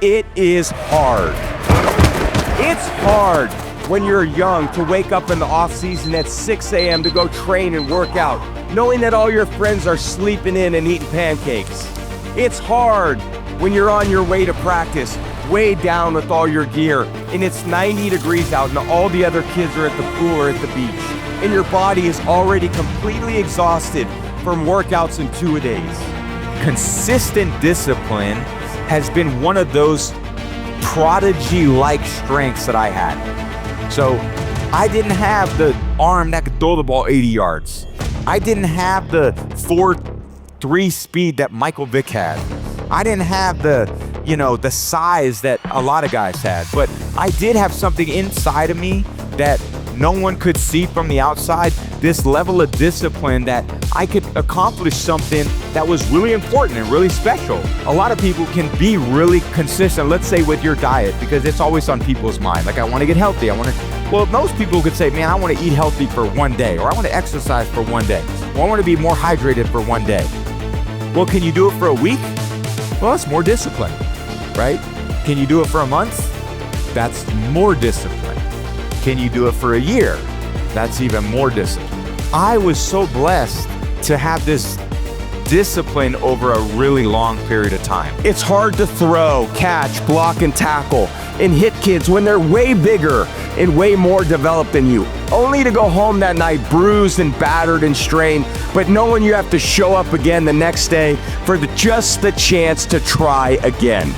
it is hard. It's hard when you're young to wake up in the off season at 6 a.m. to go train and work out, knowing that all your friends are sleeping in and eating pancakes. It's hard when you're on your way to practice, way down with all your gear, and it's 90 degrees out and all the other kids are at the pool or at the beach, and your body is already completely exhausted from workouts in 2 days. Consistent discipline has been one of those prodigy-like strengths that I had. So I didn't have the arm that could throw the ball 80 yards. I didn't have the 4.3 speed that Michael Vick had. I didn't have the size that a lot of guys had, but I did have something inside of me that no one could see from the outside, this level of discipline that I could accomplish something that was really important and really special. A lot of people can be really consistent, let's say with your diet, because it's always on people's mind. Like, I want to get healthy. Well, most people could say, man, I want to eat healthy for 1 day, or I want to exercise for 1 day, or I want to be more hydrated for 1 day. Well, can you do it for a week? Well, that's more discipline, right? Can you do it for a month? That's more discipline. Can you do it for a year? That's even more discipline. I was so blessed to have this discipline over a really long period of time. It's hard to throw, catch, block, and tackle and hit kids when they're way bigger and way more developed than you, only to go home that night bruised and battered and strained, but knowing you have to show up again the next day for just the chance to try again.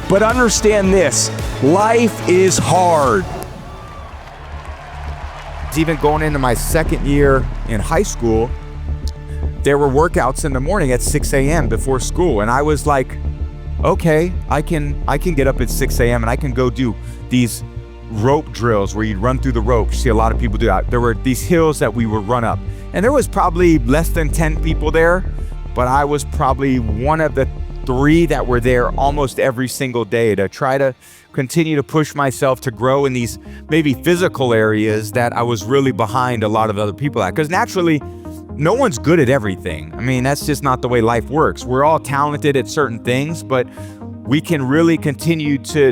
But understand this, life is hard. Even going into my second year in high school, there were workouts in the morning at 6 a.m. before school, and I was like, okay, I can get up at 6 a.m. and I can go do these rope drills where you'd run through the rope. You see a lot of people do that. There were these hills that we would run up, and there was probably less than 10 people there, but I was probably one of the 3 that were there almost every single day to try to continue to push myself to grow in these maybe physical areas that I was really behind a lot of other people at. Because naturally, no one's good at everything. I mean, that's just not the way life works. We're all talented at certain things, but we can really continue to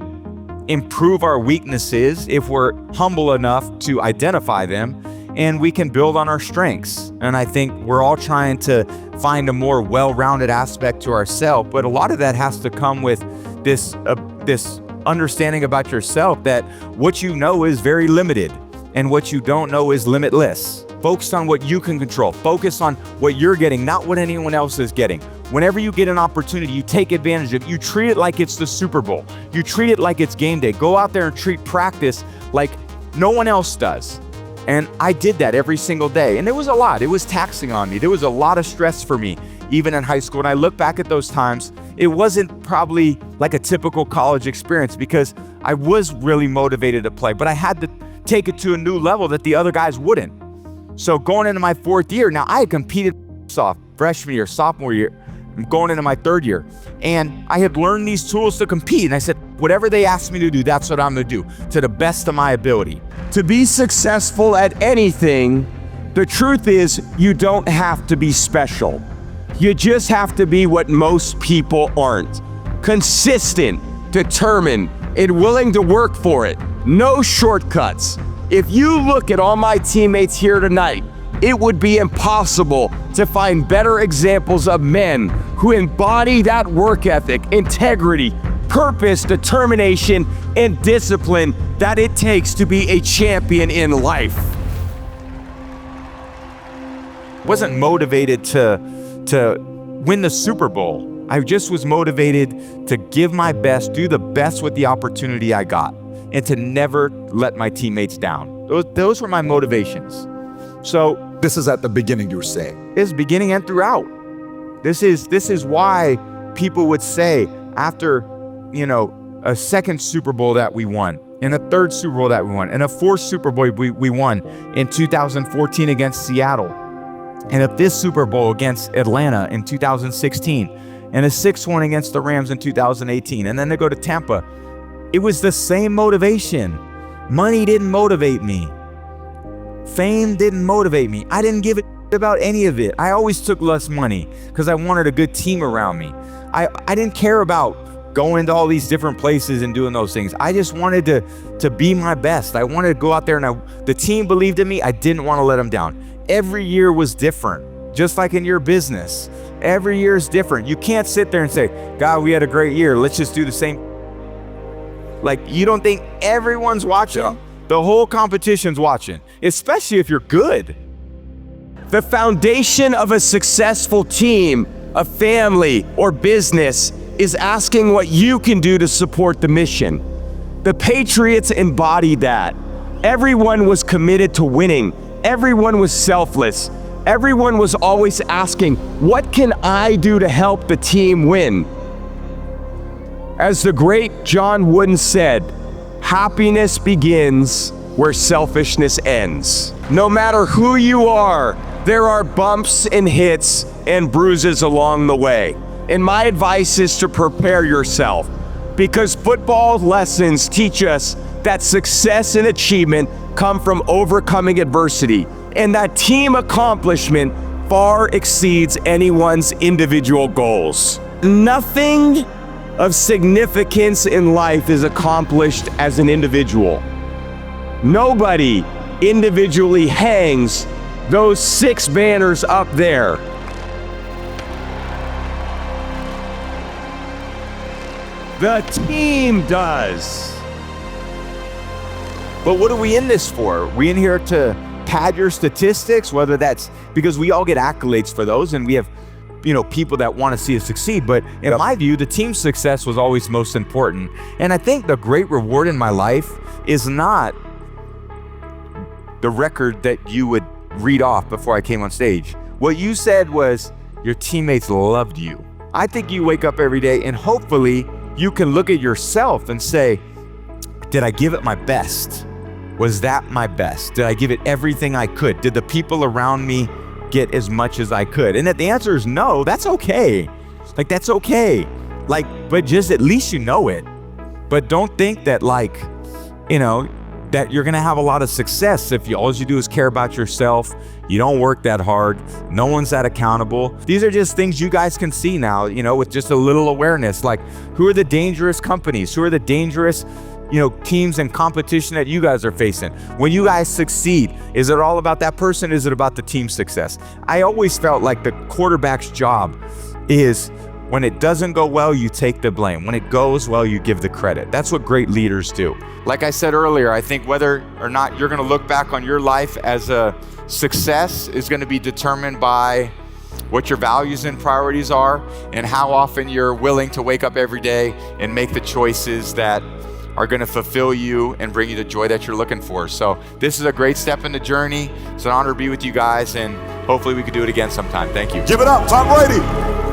improve our weaknesses if we're humble enough to identify them, and we can build on our strengths. And I think we're all trying to find a more well-rounded aspect to ourselves, but a lot of that has to come with this understanding about yourself that what you know is very limited and what you don't know is limitless. Focus on what you can control. Focus on what you're getting, not what anyone else is getting. Whenever you get an opportunity, you take advantage of it. You treat it like it's the Super Bowl. You treat it like it's game day. Go out there and treat practice like no one else does. And I did that every single day. And it was a lot. It was taxing on me. There was a lot of stress for me, even in high school. And I look back at those times, it wasn't probably like a typical college experience because I was really motivated to play, but I had to take it to a new level that the other guys wouldn't. So going into my 4th year, now I had competed freshman year, sophomore year, I'm going into my 3rd year, and I had learned these tools to compete. And I said, whatever they asked me to do, that's what I'm gonna do to the best of my ability. To be successful at anything, the truth is you don't have to be special. You just have to be what most people aren't. Consistent, determined, and willing to work for it. No shortcuts. If you look at all my teammates here tonight, it would be impossible to find better examples of men who embody that work ethic, integrity, purpose, determination, and discipline that it takes to be a champion in life. I wasn't motivated to win the Super Bowl. I just was motivated to give my best, do the best with the opportunity I got, and to never let my teammates down. Those were my motivations. So this is at the beginning, you were saying. It's beginning and throughout. This is why people would say after, a second Super Bowl that we won, and a third Super Bowl that we won, and a fourth Super Bowl we won in 2014 against Seattle, and a fifth Super Bowl against Atlanta in 2016, and a sixth one against the Rams in 2018, and then to go to Tampa. It was the same motivation. Money didn't motivate me. Fame didn't motivate me. I didn't give a about any of it. I always took less money because I wanted a good team around me. I didn't care about going to all these different places and doing those things. I just wanted to be my best. I wanted to go out there, and the team believed in me. I didn't want to let them down. Every year was different, just like in your business. Every year is different. You can't sit there and say, God, we had a great year. Let's just do the same. Like, you don't think everyone's watching? Yeah. The whole competition's watching, especially if you're good. The foundation of a successful team, a family, or business is asking what you can do to support the mission. The Patriots embodied that. Everyone was committed to winning. Everyone was selfless. Everyone was always asking, what can I do to help the team win? As the great John Wooden said, happiness begins where selfishness ends. No matter who you are, there are bumps and hits and bruises along the way. And my advice is to prepare yourself, because football lessons teach us that success and achievement come from overcoming adversity, and that team accomplishment far exceeds anyone's individual goals. Nothing of significance in life is accomplished as an individual. Nobody individually hangs those 6 banners up there. The team does. But what are we in this for? We in here to pad your statistics, whether that's because we all get accolades for those, and we have, people that want to see us succeed. But in my view, the team's success was always most important. And I think the great reward in my life is not the record that you would read off before I came on stage. What you said was your teammates loved you. I think you wake up every day and hopefully you can look at yourself and say, did I give it my best? Was that my best? Did I give it everything I could? Did the people around me get as much as I could? And if the answer is no, that's okay. That's okay. But just at least you know it. But don't think that that you're gonna have a lot of success if all you do is care about yourself. You don't work that hard. No one's that accountable. These are just things you guys can see now, with just a little awareness. Who are the dangerous companies? Who are the dangerous teams and competition that you guys are facing? When you guys succeed, is it all about that person? Is it about the team success? I always felt like the quarterback's job is, when it doesn't go well, you take the blame. When it goes well, you give the credit. That's what great leaders do. Like I said earlier, I think whether or not you're gonna look back on your life as a success is gonna be determined by what your values and priorities are, and how often you're willing to wake up every day and make the choices that are going to fulfill you and bring you the joy that you're looking for. So this is a great step in the journey. It's an honor to be with you guys, and hopefully we could do it again sometime. Thank you. Give it up, Tom Brady.